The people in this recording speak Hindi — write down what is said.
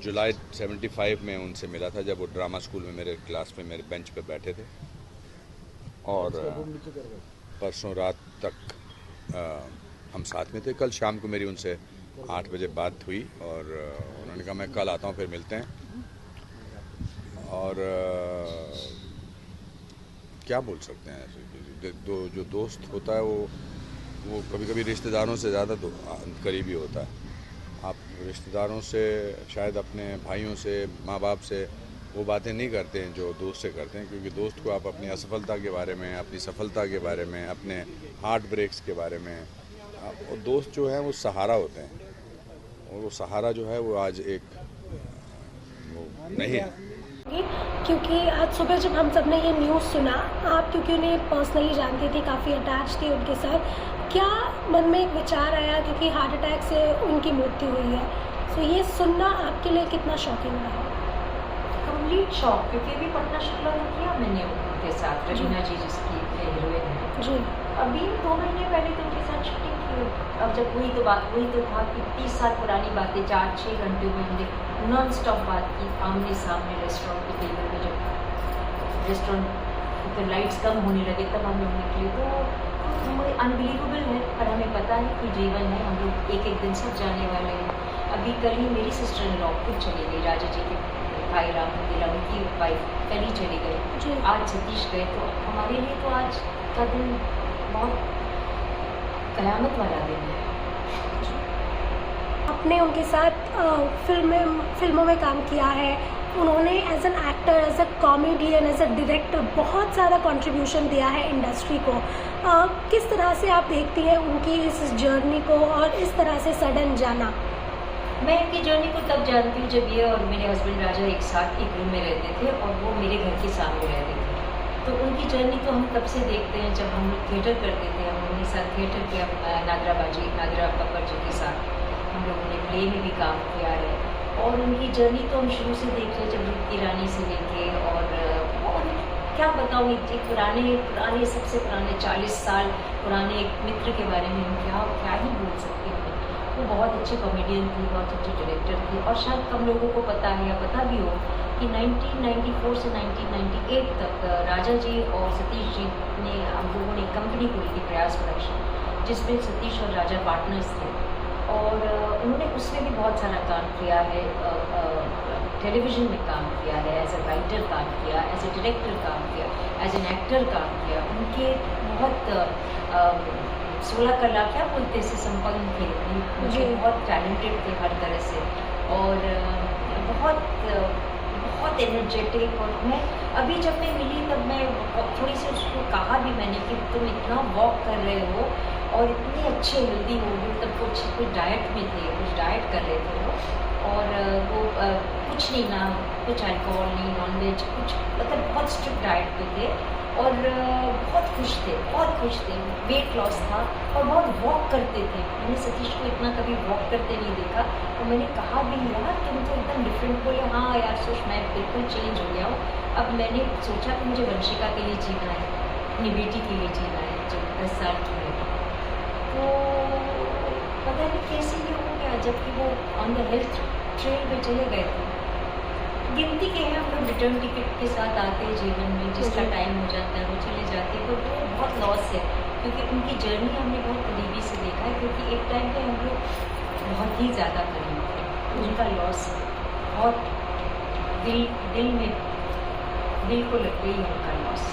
जुलाई 75 में उनसे मिला था, जब वो ड्रामा स्कूल में मेरे क्लास में मेरे बेंच पे बैठे थे। और परसों रात तक हम साथ में थे। कल शाम को मेरी उनसे 8 बजे बात हुई और उन्होंने कहा मैं कल आता हूँ, फिर मिलते हैं। और क्या बोल सकते हैं, जो दोस्त होता है वो कभी कभी रिश्तेदारों से ज़्यादा करीबी होता है। आप रिश्तेदारों से, शायद अपने भाइयों से, माँ बाप से वो बातें नहीं करते हैं जो दोस्त से करते हैं, क्योंकि दोस्त को आप अपनी असफलता के बारे में, अपनी सफलता के बारे में, अपने हार्ट ब्रेक्स के बारे में, और दोस्त जो हैं वो सहारा होते हैं, और वो सहारा जो है वो आज वो नहीं है। क्योंकि आज सुबह जब हम सब ने ये न्यूज़ सुना, आप क्योंकि उन्हें पर्सनली जानती थी, काफ़ी अटैच थी उनके साथ, क्या मन में एक विचार आया क्योंकि हार्ट अटैक से उनकी मृत्यु हुई है, तो ये सुनना आपके लिए कितना शॉकिंग रहा? कंप्लीट शॉक, क्योंकि अभी पटना शुक्ला में किया मैंने उनके साथ, रवीना जी जिसकी हीरोइन है जी, अभी 2 महीने पहले तो उनके साथ शूटिंग की। अब जब वही तो था कि 30 साल पुरानी बातें 4-6 घंटे में हमने नॉन स्टॉप बात की, आमने सामने रेस्टोरेंट के टेबल में। जब रेस्टोरेंट तो लाइट्स कम होने लगे तब हम लोग निकले, तो हमें अनबिलीवेबल है, पर हमें पता है कि जीवन है, हम लोग एक एक दिन सब जाने वाले हैं। अभी कल ही मेरी सिस्टर इन लॉ खुद चली गई, राजा जी के भाई राम मंदिरा, उनकी वाइफ कल ही चली गई, आज सतीश गए। तो हमारे लिए तो आज का दिन बहुत कयामत वाला दिन है। आपने उनके साथ फिल्मों में काम किया है, उन्होंने as an actor, as a comedian, as a director बहुत ज़्यादा कंट्रीब्यूशन दिया है इंडस्ट्री को। किस तरह से आप देखती हैं उनकी इस जर्नी को और इस तरह से सडन जाना? मैं इनकी जर्नी को तब जानती हूँ जब ये और मेरे हस्बैंड राजा एक साथ एक रूम में रहते थे और वो मेरे घर के सामने रहते थे। तो उनकी जर्नी तो हम तब से देखते हैं जब हम लोग थिएटर करते थे, हम उनके साथ थिएटर किया, नादरा पकड़ जी के साथ हम लोगों ने प्ले में भी काम किया है। और उनकी जर्नी तो हम शुरू से देख रहे हैं, जब रुक्की रानी से लेके और क्या बताऊँ, एक पुराने सबसे पुराने 40 साल पुराने एक मित्र के बारे में हम क्या ही बोल सकते हैं। वो बहुत अच्छे कॉमेडियन थी, बहुत अच्छे डायरेक्टर थी, और शायद कम लोगों को पता है या पता भी हो कि 1994 से 1998 तक राजा जी और सतीश जी ने, हम लोगों ने कंपनी खोली थी प्रयास प्रोडक्शन, जिसमें सतीश और राजा पार्टनर्स थे। और उन्होंने उसमें भी बहुत सारा काम किया है, टेलीविज़न में काम किया है, एज ए राइटर काम किया, एज ए डायरेक्टर काम किया, एज एन एक्टर काम किया। उनके बहुत 16 कला क्या बोलते से संपन्न थे, मुझे बहुत टैलेंटेड थे हर तरह से, और बहुत एनर्जेटिक। और मैं अभी जब मैं मिली तब मैं थोड़ी सी उसको कहा भी मैंने कि तुम इतना वॉक कर रहे हो और इतनी अच्छी हेल्दी हो गई। तब कुछ डाइट में थे, कुछ डाइट कर रहे थे वो, और वो कुछ नहीं, ना कुछ अल्कोहल नहीं, नॉनवेज, कुछ मतलब बहुत स्ट्रिक्ट डाइट पे थे, और बहुत खुश थे, वेट लॉस था और बहुत वॉक करते थे। मैंने सतीश को इतना कभी वॉक करते नहीं देखा, और मैंने कहा भी यार तुम तो एकदम डिफरेंट। बोले हाँ यार सोच, मैं बिल्कुल चेंज हो गया हूँ। अब मैंने सोचा कि मुझे वंशिका के लिए जीना है, अपनी बेटी के लिए जीना है जो 10 साल की है। तो पता नहीं कैसे ये हो गया, जबकि वो ऑन द हेल्थ ट्रेल पे चले गए थे। गिनती के हैं हम लोग रिटर्न टिकट के साथ आते हैं जीवन में, जिसका टाइम हो जाता है वो चले जाते हैं, तो वो बहुत लॉस है, क्योंकि उनकी जर्नी हमने बहुत करीबी से देखा है, क्योंकि एक टाइम पे हम लोग बहुत ही ज़्यादा करीब थे। उनका लॉस बहुत दिल को लग गई है उनका लॉस।